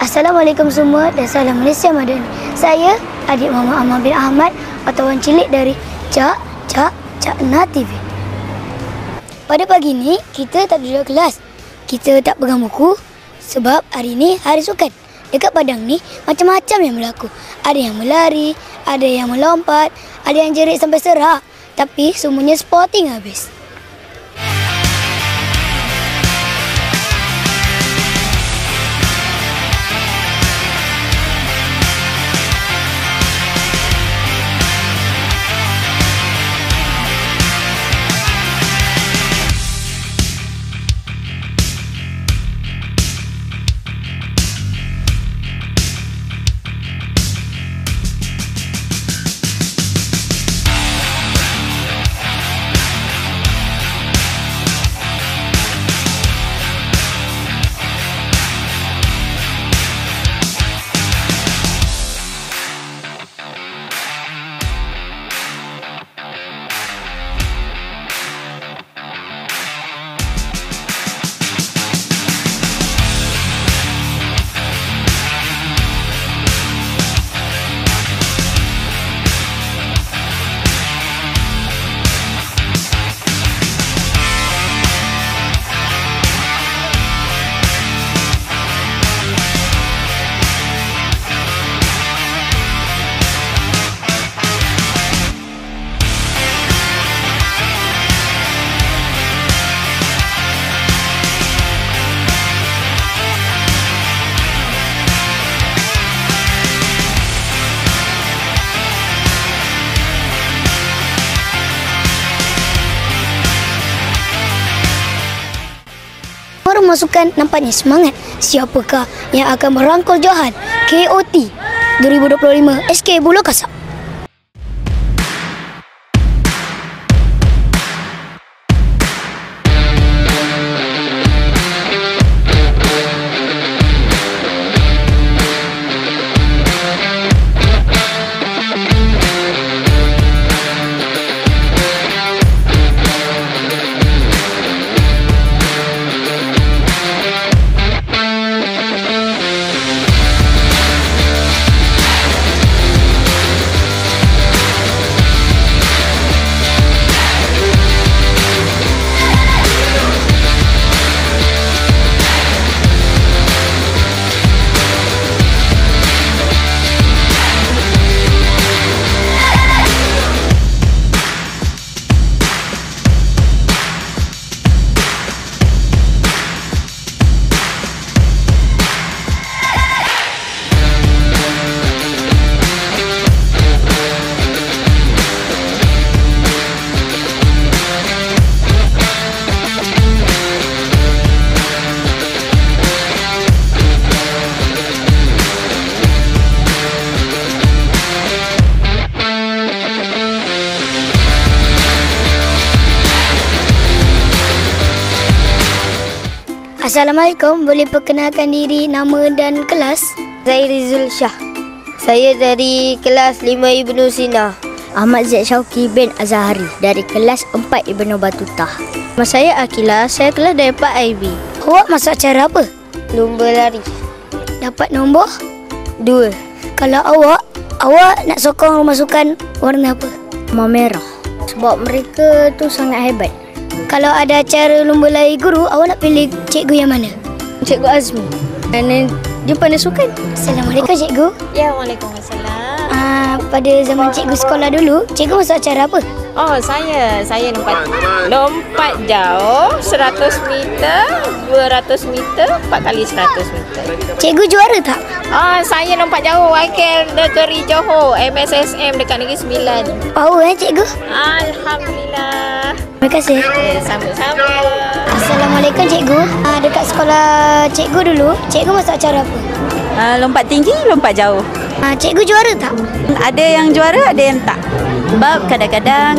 Assalamualaikum semua dan salam Malaysia Madani. Saya adik Mama Amal bin Ahmad, wartawan cilik dari Cak Na TV. Pada pagi ni kita tak duduk kelas. Kita tak pegang buku sebab hari ni hari sukan. Dekat padang ni macam-macam yang berlaku. Ada yang berlari, ada yang melompat, ada yang jerit sampai serak. Tapi semuanya sporting habis. Masukan nampaknya semangat. Siapakah yang akan merangkul Johan KOT 2025 SK Bulu Kasab? Assalamualaikum, boleh perkenalkan diri, nama dan kelas? Saya Rizul Shah. Saya dari kelas 5 Ibnu Sina. Ahmad Zaid Syauqi bin Azhari dari kelas 4 Ibnu Batutah. Nama saya Akilah, saya kelas dari 4 IB. Awak masuk acara apa? Lumba lari. Dapat nombor? 2. Kalau awak nak sokong rumah sukan warna apa? Warna merah. Sebab mereka tu sangat hebat. Kalau ada acara lumba lari guru, awak nak pilih cikgu yang mana? Cikgu Azmi. Dan dia pandai sukan. Assalamualaikum cikgu. Ya, Waalaikumsalam. Pada zaman cikgu sekolah dulu, cikgu masuk acara apa? Oh, saya lompat jauh 100 meter, 200 meter, 4 kali 100 meter. Cikgu juara tak? Oh, saya lompat jauh wakil negeri Johor, MSSM dekat Negeri Sembilan. Power cikgu? Alhamdulillah. Terima kasih. Sama-sama. Assalamualaikum cikgu. Dekat sekolah cikgu dulu, cikgu masuk acara apa? Lompat tinggi, lompat jauh. Cikgu juara tak? Ada yang juara, ada yang tak. Sebab kadang-kadang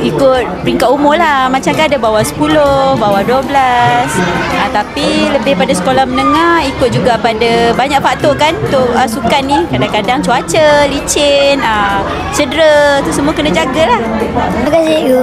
ikut peringkat umur lah. Macam kan ada bawah 10, bawah 12. Tapi lebih pada sekolah menengah, ikut juga pada banyak faktor kan untuk sukan ni. Kadang-kadang cuaca, licin, cedera, tu semua kena jagalah. Terima kasih cikgu.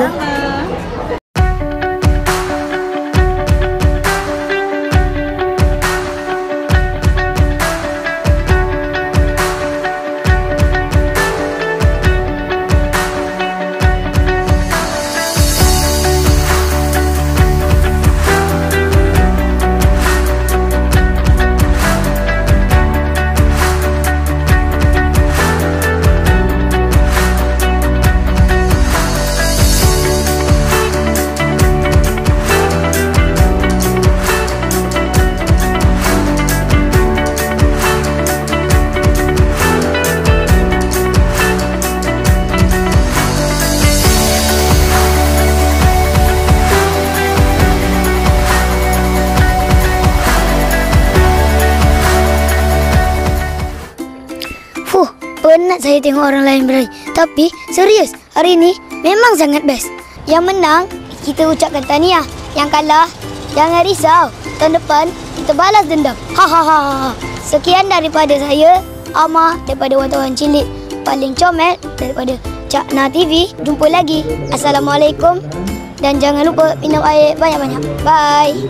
penat saya tengok orang lain berlari. Tapi serius, hari ini memang sangat best. Yang menang, kita ucapkan tahniah. Yang kalah, jangan risau. Tahun depan, kita balas dendam. Hahaha. Sekian daripada saya, Ama, daripada Wartawan Cilik paling comel daripada Cakna TV. Jumpa lagi. Assalamualaikum. Dan jangan lupa minum air banyak-banyak. Bye.